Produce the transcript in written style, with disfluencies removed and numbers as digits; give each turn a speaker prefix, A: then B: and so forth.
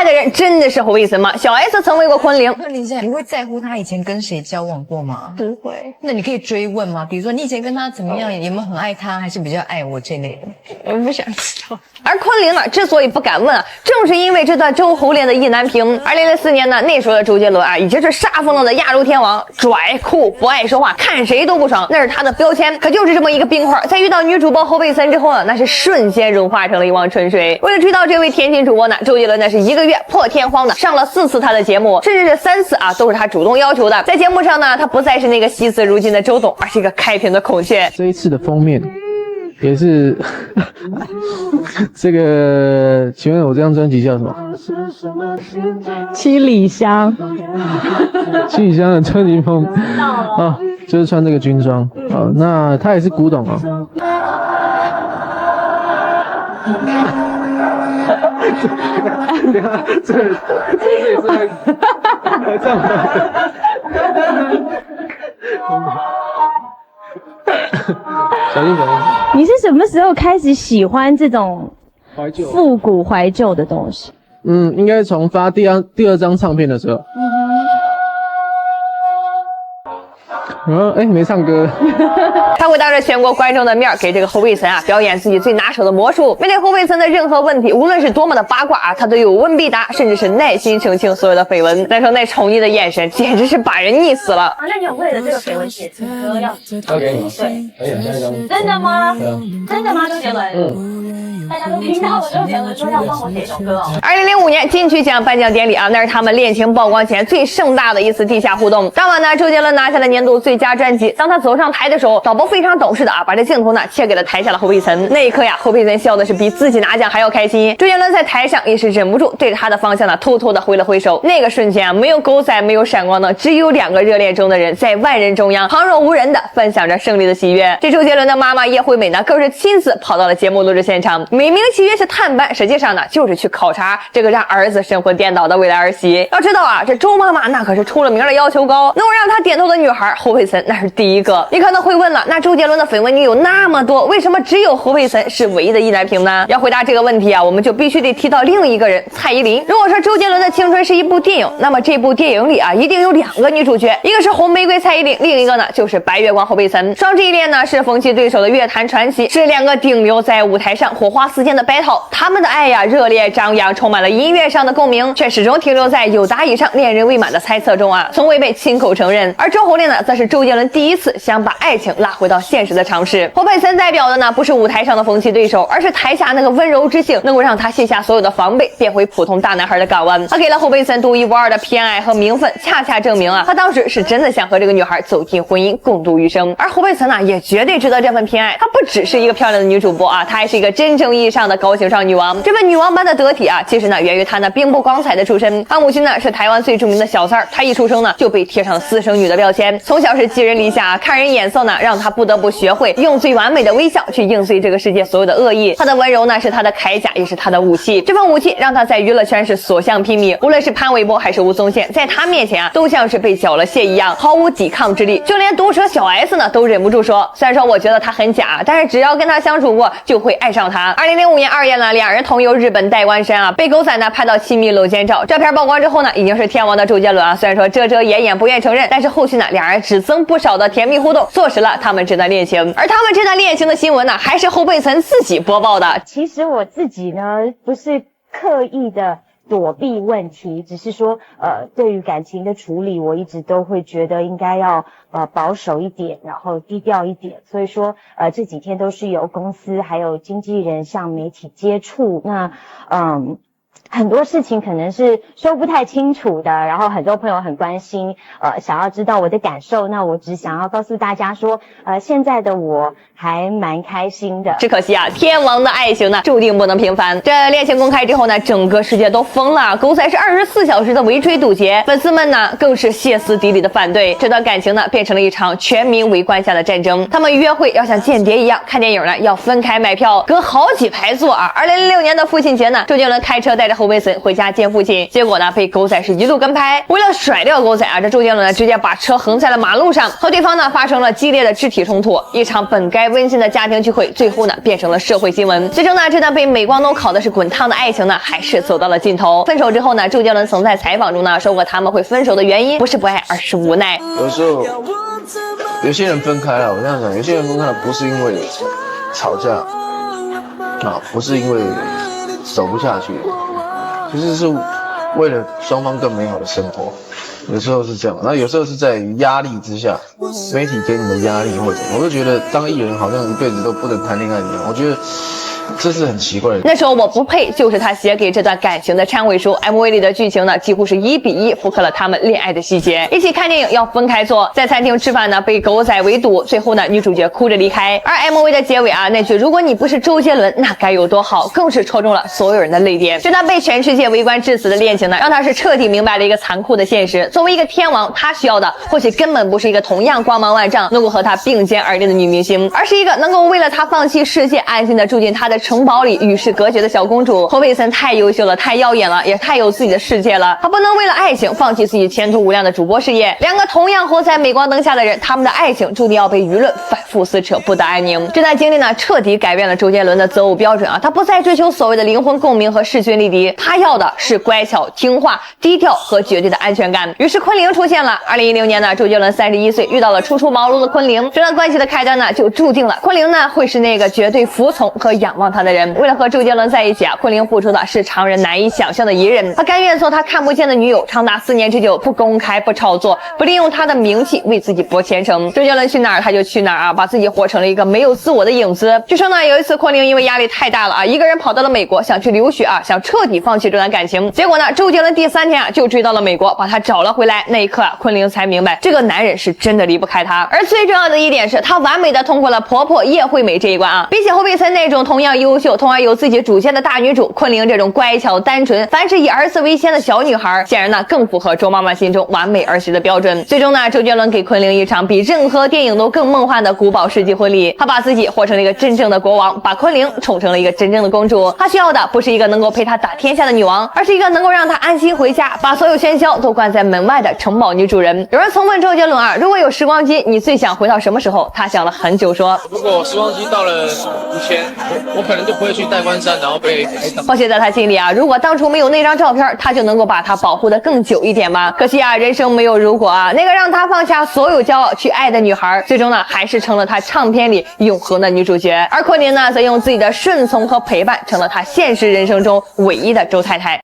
A: 爱的人真的是侯佩岑吗？小 S 曾为过昆凌。
B: 昆凌现在你会在乎他以前跟谁交往过吗？
A: 不会。
B: 那你可以追问吗？比如说你以前跟他怎么样，有没有很爱他，还是比较爱我这类的？
A: 我不想知道。而昆凌呢，之所以不敢问啊，正是因为这段周侯恋的意难平。2004年呢，那时候的周杰伦啊，已经是杀疯了的亚洲天王，拽酷不爱说话，看谁都不爽，那是他的标签。可就是这么一个冰块，在遇到女主播侯佩岑之后呢，那是瞬间融化成了一汪春水。为了追到这位甜心主播呢，周杰伦呢是1个月破天荒的上了4次他的节目，甚至是3次啊，都是他主动要求的。在节目上呢，他不再是那个惜字如金的周董，而是一个开屏的孔雀。
C: 这一次的封面也是这个，请问我这张专辑叫什么？
D: 七里香。
C: 七里香的专辑封啊，就是穿这个军装啊，那他也是古董啊。这也是这样。小心小心！
D: 你是什么时候开始喜欢这种复古怀旧的东西？
C: 应该从发第二张唱片的时候。没唱歌。
A: 他会当着全国观众的面给这个侯佩岑啊表演自己最拿手的魔术。面对侯佩岑的任何问题，无论是多么的八卦啊，他都有问必答，甚至是耐心澄清所有的绯闻。再说那宠溺的眼神，简直是把人溺死了。
D: 那你有为了这个绯闻写情歌要
C: ？OK，
D: 对，真的吗？真的吗，周杰伦？大家都听到了，周杰伦说要帮我写首歌哦。
A: 2005年金曲奖颁奖典礼啊，那是他们恋情曝光前最盛大的一次地下互动。当晚呢，周杰伦拿下了年度最佳专辑。当他走上台的时候，导播非常懂事的啊，把这镜头呢切给了台下的侯佩岑。那一刻呀，侯佩岑笑的是比自己拿奖还要开心。周杰伦在台上也是忍不住对着他的方向呢偷偷的挥了挥手。那个瞬间啊，没有狗仔，没有闪光灯，只有2个热恋中的人在万人中央旁若无人的分享着胜利的喜悦。这周杰伦的妈妈叶惠美呢，更是亲自跑到了节目录制现场，美名其曰是探班，实际上呢就是去考察这个让儿子神魂颠倒的未来儿媳。要知道啊，这周妈妈那可是出了名的要求高，能够让她点头的女孩侯佩岑那是第一个。你可能会问了，那周杰伦的绯闻女友那么多，为什么只有侯佩岑是唯一的意难平呢？要回答这个问题啊，我们就必须得提到另一个人蔡依林。如果说周杰伦的青春是一部电影，那么这部电影里啊一定有2个女主角，一个是红玫瑰蔡依林，另一个呢就是白月光侯佩岑。双这一恋呢是逢其对手的乐坛传奇，是2个顶流在舞台上火花四溅的battle。他们的爱呀热烈张扬，充满了音乐上的共鸣，却始终停留在有达以上恋人未满的猜测中啊，从未被亲口承认。而周侯恋呢，则是周杰伦第一次想把爱情拉回到现实的尝试。侯佩岑代表的呢，不是舞台上的逢其对手，而是台下那个温柔之性，能够让他卸下所有的防备，变回普通大男孩的港湾。他给了侯佩岑独一无二的偏爱和名分，恰恰证明啊，他当时是真的想和这个女孩走进婚姻，共度余生。而侯佩岑呢，也绝对值得这份偏爱。她不只是一个漂亮的女主播啊，她还是一个真正意义上的高情商女王。这份女王般的得体啊，其实呢源于她那并不光彩的出身。她母亲呢是台湾最著名的小三儿，她一出生呢就被贴上了私生女的标签，从小是寄人篱下，看人眼色呢让她不得不学会用最完美的微笑去应对这个世界所有的恶意。她的温柔呢是她的铠甲，也是她的武器。这份武器让她在娱乐圈是所向披靡，无论是潘玮柏还是吴宗宪，在她面前啊都像是被缴了械一样，毫无抵抗之力。就连毒舌小 S 呢都忍不住说，虽然说我觉得她很假，但是只要跟她相处过就会爱上她。2005年2月呢，2人同游日本代官山啊，被狗仔呢拍到亲密搂肩照。照片曝光之后呢，已经是天王的周杰伦啊，虽然说遮遮掩掩不愿承认，但是后续呢2人只增不少的甜蜜互动，坐实了他们这段恋情。而他们这段恋情的新闻呢，还是侯佩岑自己播报的。
D: 其实我自己呢，不是刻意的躲避问题，只是说对于感情的处理，我一直都会觉得应该要保守一点，然后低调一点。所以说这几天都是由公司还有经纪人向媒体接触，那很多事情可能是说不太清楚的，然后很多朋友很关心，想要知道我的感受，那我只想要告诉大家说，现在的我还蛮开心的。
A: 只可惜啊，天王的爱情呢，注定不能平凡。这恋情公开之后呢，整个世界都疯了，狗仔是24小时的围追堵截，粉丝们呢更是歇斯底里的反对。这段感情呢，变成了一场全民围观下的战争。他们约会要像间谍一样，看电影呢要分开买票，隔好几排座啊。2006年的父亲节呢，周杰伦开车带带着侯佩岑回家见父亲，结果呢被狗仔是一路跟拍。为了甩掉狗仔啊，这周杰伦呢直接把车横在了马路上，和对方呢发生了激烈的肢体冲突。一场本该温馨的家庭聚会，最后呢变成了社会新闻。最终呢，这段被镁光灯烤的是滚烫的爱情呢，还是走到了尽头。分手之后呢，周杰伦曾在采访中呢说过，他们会分手的原因不是不爱，而是无奈。
C: 有时候有些人分开了，我这样讲，有些人分开了不是因为吵架啊，不是因为走不下去，其实是为了双方更美好的生活。有时候是这样，那有时候是在于压力之下，媒体给你的压力或者，我就觉得当艺人好像一辈子都不能谈恋爱一样，我觉得这是很奇怪的。
A: 那时候我不配，就是他写给这段感情的忏悔书。MV 里的剧情呢，几乎是1比1复刻了他们恋爱的细节。一起看电影要分开坐，在餐厅吃饭呢被狗仔围堵，最后呢女主角哭着离开。而 MV 的结尾啊，那句如果你不是周杰伦，那该有多好，更是戳中了所有人的泪点。这段被全世界围观致死的恋情呢，让他是彻底明白了一个残酷的现实。作为一个天王，他需要的或许根本不是一个同样光芒万丈、能够和他并肩而立的女明星，而是一个能够为了他放弃世界，安心的住进他的城堡里与世隔绝的小公主。侯佩岑太优秀了，太耀眼了，也太有自己的世界了。她不能为了爱情放弃自己前途无量的主播事业。两个同样活在镁光灯下的人，他们的爱情注定要被舆论反复撕扯，不得安宁。这段经历呢，彻底改变了周杰伦的择偶标准啊！他不再追求所谓的灵魂共鸣和势均力敌，他要的是乖巧听话、低调和绝对的安全感。于是昆凌出现了。2010年呢，周杰伦31岁，遇到了初出茅庐的昆凌。这段关系的开端呢，就注定了昆凌呢会是那个绝对服从和仰望他的人。为了和周杰伦在一起啊，昆凌付出的是常人难以想象的隐忍。他甘愿做他看不见的女友，长达4年之久，不公开、不炒作，不利用他的名气为自己博前程。周杰伦去哪儿他就去哪儿啊，把自己活成了一个没有自我的影子。据说呢，有一次昆凌因为压力太大了啊，一个人跑到了美国，想去留学啊，想彻底放弃这段感情。结果呢，周杰伦第3天啊就追到了美国，把他找了回来。那一刻啊，昆凌才明白这个男人是真的离不开他。而最重要的一点是，他完美的通过了婆婆叶惠美这一关啊。比起侯佩岑那种同样优秀、同样有自己主见的大女主，昆凌这种乖巧单纯、凡事以儿子为先的小女孩，显然呢更符合周妈妈心中完美儿媳的标准。最终呢，周杰伦给昆凌一场比任何电影都更梦幻的古堡世纪婚礼。他把自己活成了一个真正的国王，把昆凌宠成了一个真正的公主。他需要的不是一个能够陪他打天下的女王，而是一个能够让他安心回家，把所有喧嚣都关在门外的城堡女主人。有人曾问周杰伦啊，如果有时光机，你最想回到什么时候？他想了很久说，
E: 如果时光机到了以前，我可能就不会去代官山，然后被开导。
A: 或许在他心里啊，如果当初没有那张照片，他就能够把他保护得更久一点吧。可惜啊，人生没有如果啊，那个让他放下所有骄傲去爱的女孩，最终呢，还是成了他唱片里永恒的女主角。而昆凌呢，则用自己的顺从和陪伴，成了他现实人生中唯一的周太太。